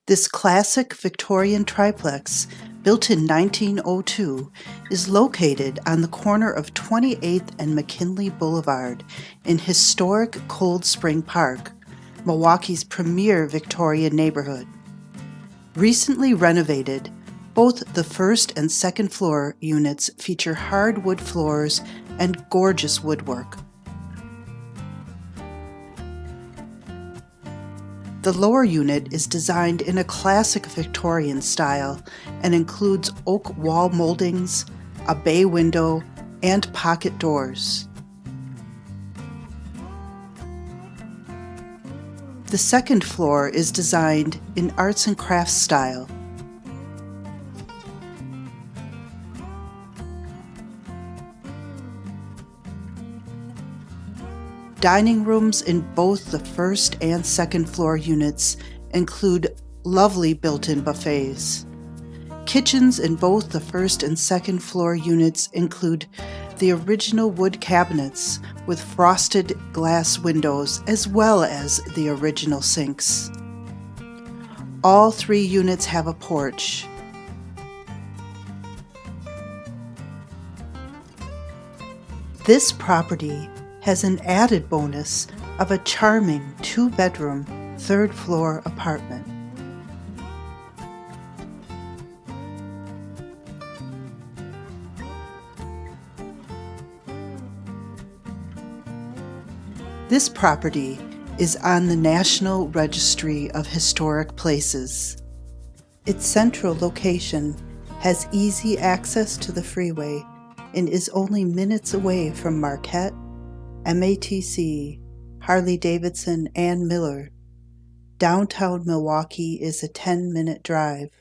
This classic Victorian triplex, built in 1902, is located on the corner of 28th and McKinley Boulevard in historic Cold Spring Park, Milwaukee's premier Victorian neighborhood. Recently renovated, both the first and second floor units feature hardwood floors and gorgeous woodwork. The lower unit is designed in a classic Victorian style and includes oak wall moldings, a bay window, and pocket doors. The second floor is designed in arts and crafts style. Dining rooms in both the first and second floor units include lovely built-in buffets. Kitchens in both the first and second floor units include the original wood cabinets with frosted glass windows as well as the original sinks. All three units have a porch. This property has an added bonus of a charming two-bedroom, third-floor apartment. This property is on the National Registry of Historic Places. Its central location has easy access to the freeway and is only minutes away from Marquette, MATC, Harley-Davidson, and Miller. Downtown Milwaukee is a 10-minute drive.